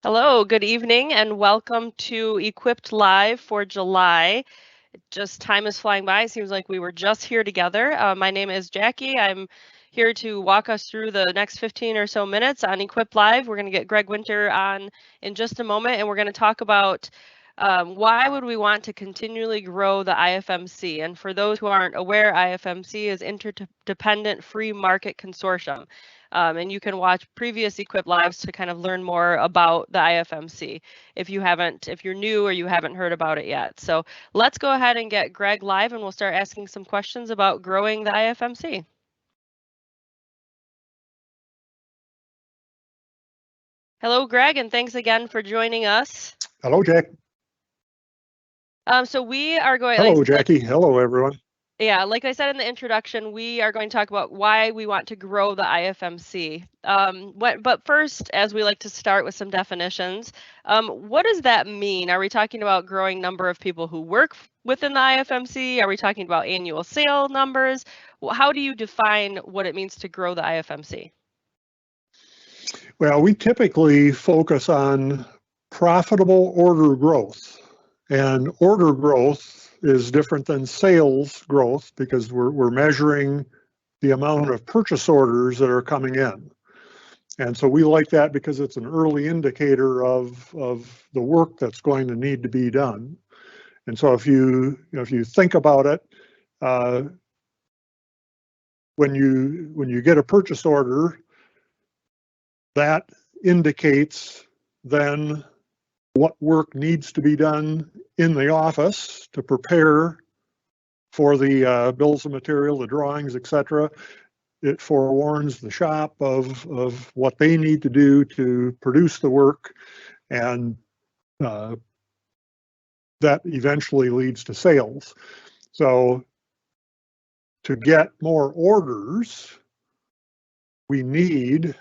Hello, good evening, and welcome to Equipped Live for July. Just time is flying by. It seems like we were just here together. My name is Jackie. I'm here to walk us through the next 15 or so minutes on Equipped Live. We're going to get Greg Winter on in just a moment, and we're going to talk about why would we want to continually grow the IFMC? And for those who aren't aware, IFMC is Interdependent Free Market Consortium. And you can watch previous Equip Lives to kind of learn more about the IFMC if you're new or you haven't heard about it yet. So let's go ahead and get Greg live and we'll start asking some questions about growing the IFMC. Hello, Greg, and thanks again for joining us. Hello, Jack. So we are going. Hello, Jackie. Hello, everyone. Yeah, like I said in the introduction, we are going to talk about why we want to grow the IFMC. But first, as we like to start with some definitions, what does that mean? Are we talking about growing number of people who work within the IFMC? Are we talking about annual sale numbers? How do you define what it means to grow the IFMC? Well, we typically focus on profitable order growth, and order growth is different than sales growth because we're measuring the amount of purchase orders that are coming in. And so we like that because it's an early indicator of the work that's going to need to be done. And so if you think about it, when you get a purchase order, that indicates then what work needs to be done in the office to prepare for the bills of material, the drawings, etc. It forewarns the shop of what they need to do to produce the work, and that eventually leads to sales. So to get more orders, we need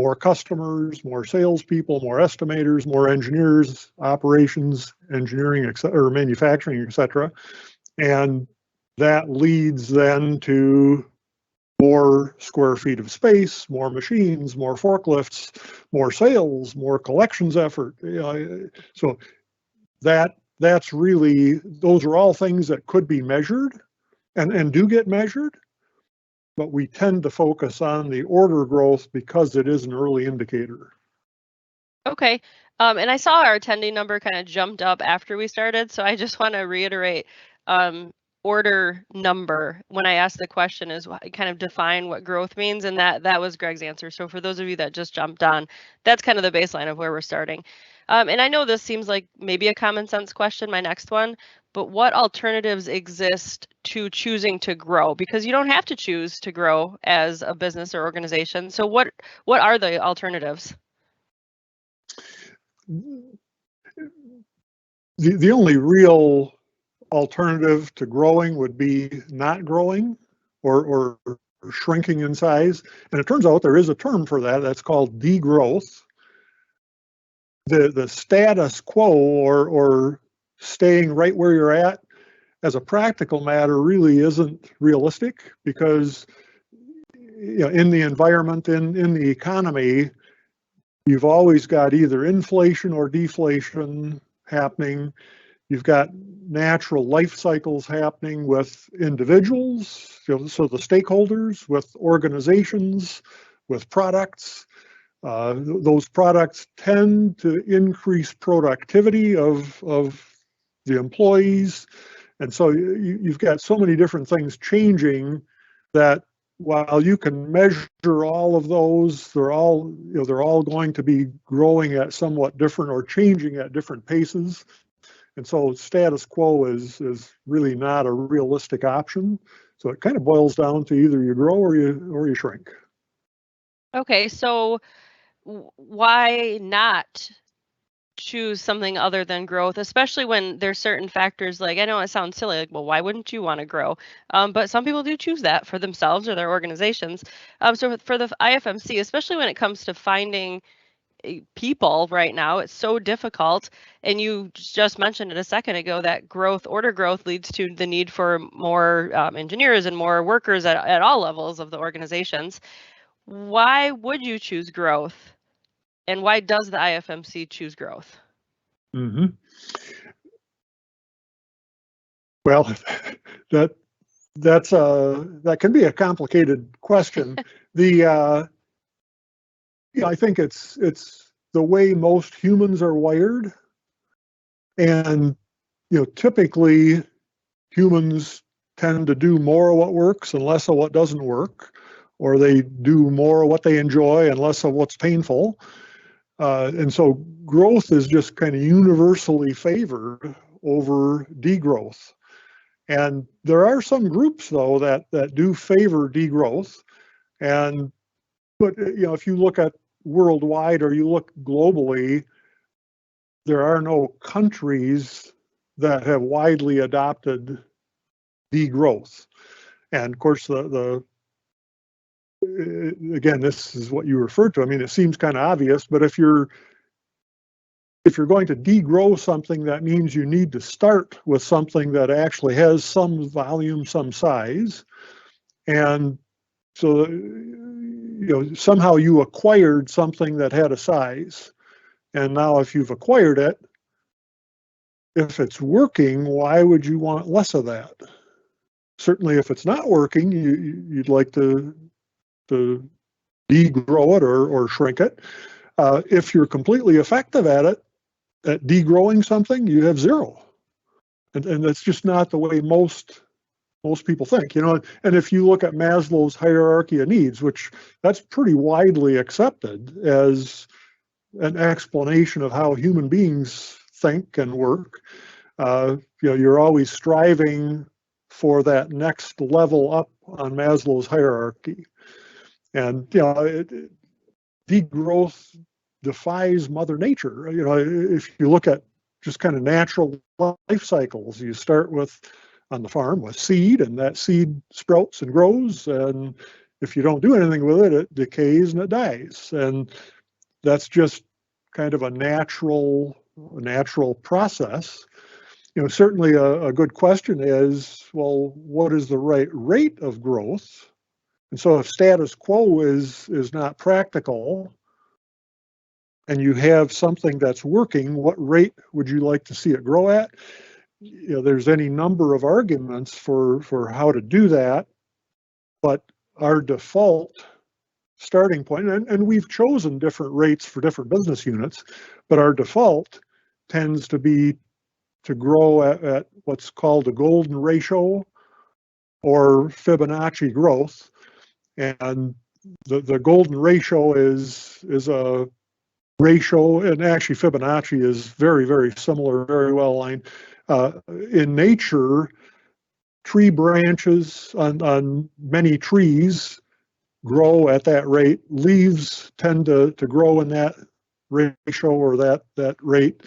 more customers, more salespeople, more estimators, more engineers, operations, engineering, or manufacturing, etc. And that leads then to more square feet of space, more machines, more forklifts, more sales, more collections effort. So that's really, those are all things that could be measured and do get measured. But we tend to focus on the order growth because it is an early indicator. Okay, and I saw our attending number kind of jumped up after we started, so I just want to reiterate order number when I asked the question is kind of define what growth means, and that was Greg's answer. So for those of you that just jumped on, that's kind of the baseline of where we're starting. And I know this seems like maybe a common sense question, my next one, but what alternatives exist to choosing to grow? Because you don't have to choose to grow as a business or organization. So what are the alternatives? The only real alternative to growing would be not growing or shrinking in size. And it turns out there is a term for that. That's called degrowth. The status quo or staying right where you're at as a practical matter really isn't realistic because in the environment, in the economy, you've always got either inflation or deflation happening. You've got natural life cycles happening with individuals, so the stakeholders, with organizations, with products. Those products tend to increase productivity of the employees. And so you've got so many different things changing that while you can measure all of those, they're all going to be growing at somewhat different or changing at different paces. And so status quo is really not a realistic option. So it kind of boils down to either you grow or you shrink. Okay, so why not choose something other than growth, especially when there's certain factors like, I know it sounds silly, like, well, why wouldn't you want to grow? But some people do choose that for themselves or their organizations. So for the IFMC, especially when it comes to finding people right now, it's so difficult. And you just mentioned it a second ago that order growth leads to the need for more engineers and more workers at all levels of the organizations. Why would you choose growth? And why does the IFMC choose growth? Mm-hmm. Well, that can be a complicated question. I think it's the way most humans are wired, and typically humans tend to do more of what works and less of what doesn't work, or they do more of what they enjoy and less of what's painful. And so growth is just kind of universally favored over degrowth. And there are some groups, though, that do favor degrowth. But if you look at worldwide or you look globally, there are no countries that have widely adopted degrowth. And of course, again, this is what you referred to. I mean, it seems kind of obvious, but if you're going to degrow something, that means you need to start with something that actually has some volume, some size. And so, somehow you acquired something that had a size. And now if you've acquired it, if it's working, why would you want less of that? Certainly if it's not working, you'd like to degrow it or shrink it. If you're completely effective at degrowing something, you have zero. And that's just not the way most people think, and if you look at Maslow's hierarchy of needs, which that's pretty widely accepted as an explanation of how human beings think and work, you're always striving for that next level up on Maslow's hierarchy. And, degrowth defies Mother Nature. If you look at just kind of natural life cycles, you start on the farm with seed, and that seed sprouts and grows. And if you don't do anything with it, it decays and it dies. And that's just kind of a natural process. Certainly a good question is, well, what is the right rate of growth? And so if status quo is not practical and you have something that's working, what rate would you like to see it grow at? There's any number of arguments for how to do that, but our default starting point, and we've chosen different rates for different business units, but our default tends to be to grow at what's called a golden ratio or Fibonacci growth. And the golden ratio is a ratio, and actually Fibonacci is very, very similar, very well aligned. In nature, tree branches on many trees grow at that rate. Leaves tend to grow in that ratio or that rate.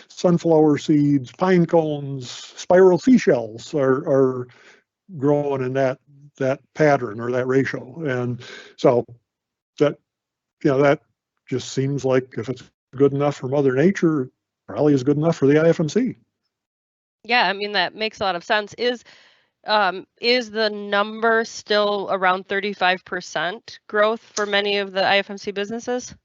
Sunflower seeds, pine cones, spiral seashells are growing in that pattern or that ratio. And so that just seems like if it's good enough for Mother Nature, it probably is good enough for the IFMC. Yeah, I mean, that makes a lot of sense. Is the number still around 35% growth for many of the IFMC businesses?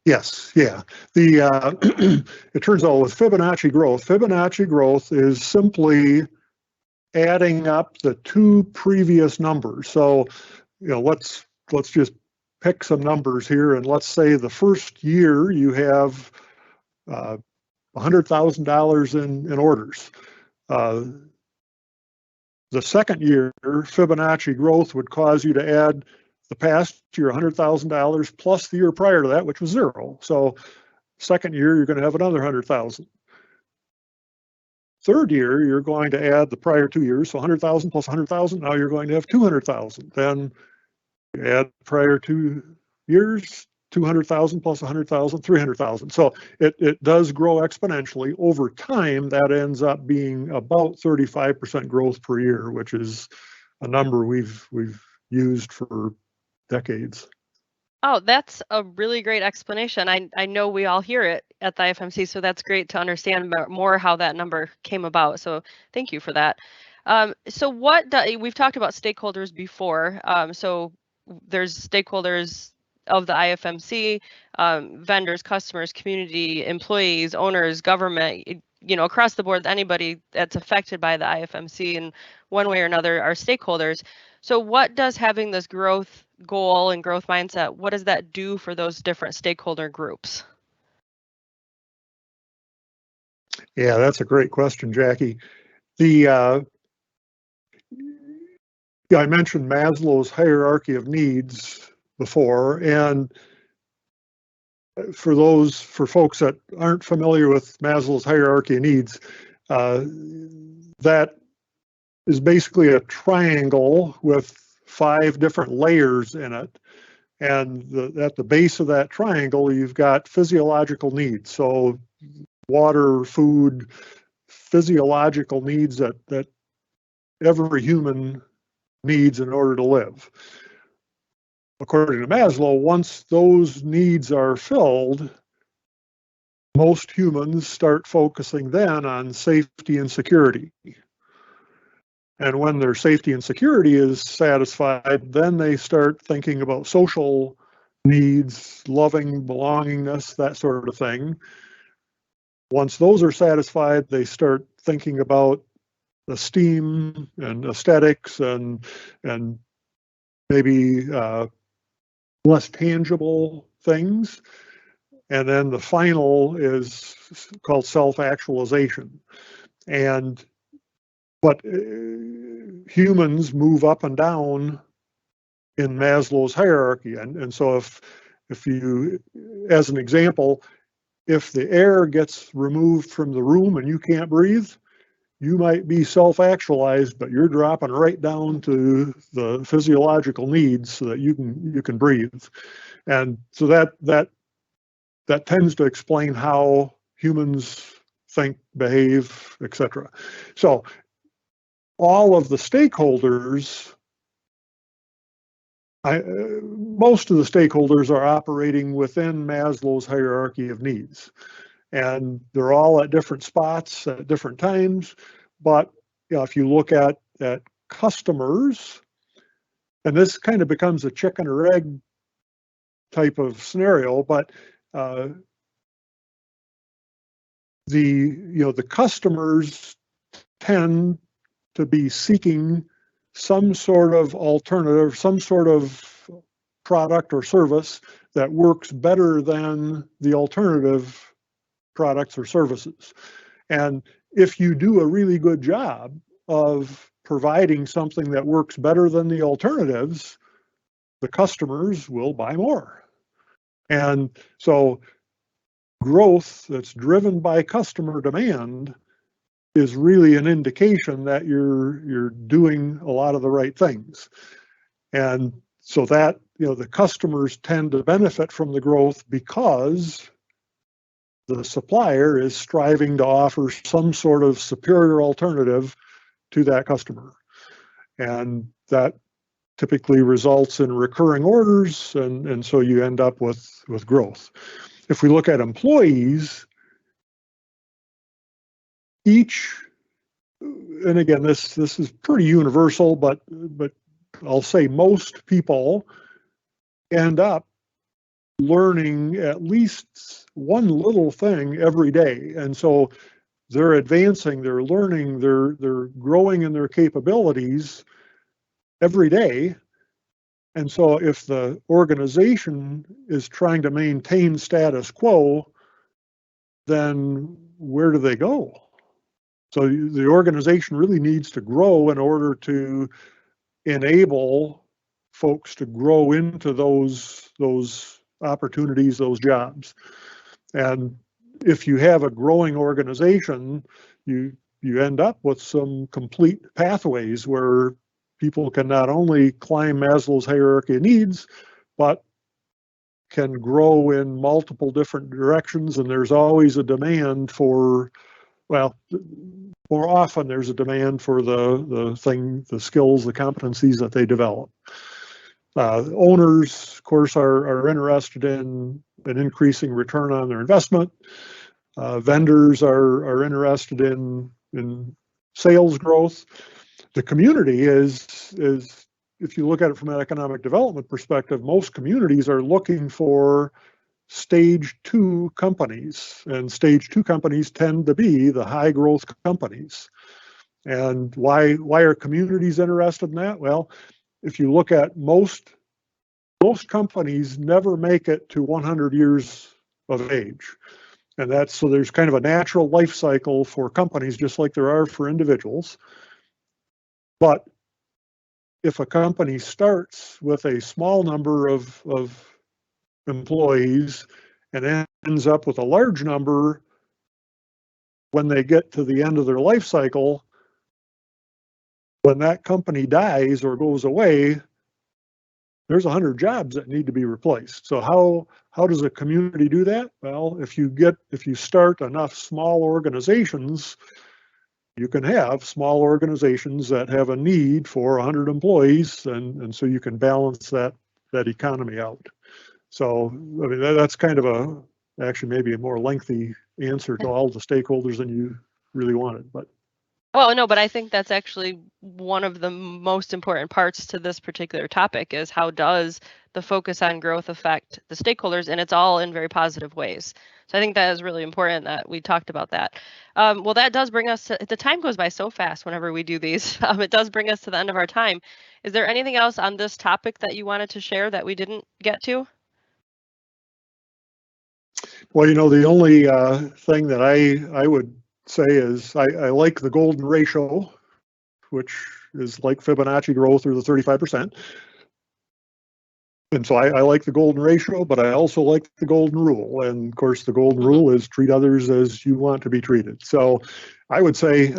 Yes, yeah. It turns out with Fibonacci growth is simply adding up the two previous numbers. So, let's just pick some numbers here, and let's say the first year you have $100,000 in orders. The second year, Fibonacci growth would cause you to add the past year $100,000 plus the year prior to that, which was zero. So second year, you're going to have another 100,000. Third year, you're going to add the prior 2 years, so 100,000 plus 100,000. Now you're going to have 200,000. Then you add prior 2 years, 200,000 plus 100,000, 300,000. So it does grow exponentially. Over time, that ends up being about 35% growth per year, which is a number we've used for decades. Oh, that's a really great explanation. I know we all hear it at the IFMC, so that's great to understand more how that number came about. So thank you for that. So we've talked about stakeholders before. So there's stakeholders of the IFMC, vendors, customers, community, employees, owners, government, across the board, anybody that's affected by the IFMC in one way or another are stakeholders. So what does having this growth goal and growth mindset, what does that do for those different stakeholder groups? Yeah, that's a great question, Jackie. I mentioned Maslow's hierarchy of needs before, and for folks that aren't familiar with Maslow's hierarchy of needs, that is basically a triangle with 5 different layers in it. And at the base of that triangle, you've got physiological needs. So water, food, physiological needs that every human needs in order to live. According to Maslow, once those needs are filled, most humans start focusing then on safety and security. And when their safety and security is satisfied, then they start thinking about social needs, loving, belongingness, that sort of thing. Once those are satisfied, they start thinking about esteem and aesthetics and maybe less tangible things. And then the final is called self-actualization. But humans move up and down in Maslow's hierarchy. And so if you, as an example, if the air gets removed from the room and you can't breathe, you might be self-actualized, but you're dropping right down to the physiological needs so that you can breathe. And so that tends to explain how humans think, behave, etc. So all of the stakeholders, most of the stakeholders are operating within Maslow's hierarchy of needs. And they're all at different spots at different times. But if you look at customers, and this kind of becomes a chicken or egg type of scenario, but the customers tend to be seeking some sort of alternative, some sort of product or service that works better than the alternative products or services. And if you do a really good job of providing something that works better than the alternatives, the customers will buy more. And so growth that's driven by customer demand is really an indication that you're doing a lot of the right things. And so that, the customers tend to benefit from the growth because the supplier is striving to offer some sort of superior alternative to that customer. And that typically results in recurring orders, and so you end up with growth. If we look at employees, and again, this is pretty universal, but I'll say most people end up learning at least one little thing every day. And so they're advancing, they're learning, they're growing in their capabilities every day. And so if the organization is trying to maintain status quo, then where do they go? So the organization really needs to grow in order to enable folks to grow into those opportunities, those jobs. And if you have a growing organization, you end up with some complete pathways where people can not only climb Maslow's hierarchy of needs, but can grow in multiple different directions. And there's always a demand for, well, more often there's a demand for the skills, the competencies that they develop. Owners, of course, are interested in an increasing return on their investment. Vendors are interested in sales growth. The community is if you look at it from an economic development perspective, most communities are looking for stage 2 companies, and stage 2 companies tend to be the high growth companies. And why are communities interested in that? Well, if you look at most companies never make it to 100 years of age. And that's, so there's kind of a natural life cycle for companies, just like there are for individuals. But if a company starts with a small number of employees and ends up with a large number when they get to the end of their life cycle, when that company dies or goes away, there's 100 jobs that need to be replaced. So how does a community do that? Well, if you start enough small organizations, you can have small organizations that have a need for 100 employees, and so you can balance that economy out. So I mean, that's kind of actually maybe a more lengthy answer to all the stakeholders than you really wanted, but. Well, no, but I think that's actually one of the most important parts to this particular topic, is how does the focus on growth affect the stakeholders, and it's all in very positive ways. So I think that is really important that we talked about that. Well, that does bring us to, the time goes by so fast whenever we do these. It does bring us to the end of our time. Is there anything else on this topic that you wanted to share that we didn't get to? Well, the only thing that I would say is I like the golden ratio, which is like Fibonacci growth, or the 35%. And so I like the golden ratio, but I also like the golden rule. And of course, the golden rule is treat others as you want to be treated. So I would say,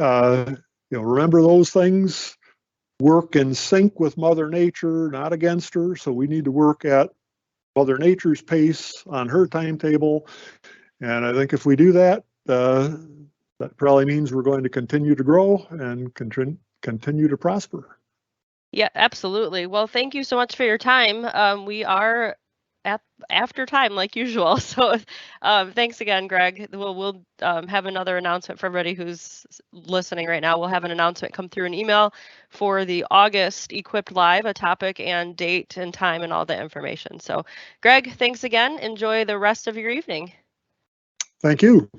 remember those things, work in sync with Mother Nature, not against her. So we need to work at Mother Nature's pace on her timetable. And I think if we do that, that probably means we're going to continue to grow and continue to prosper. Yeah, absolutely. Well, thank you so much for your time. We are after time like usual. So thanks again, Greg. We'll have another announcement for everybody who's listening right now. We'll have an announcement come through an email for the August Equipped Live, a topic and date and time and all the information. So Greg, thanks again. Enjoy the rest of your evening. Thank you.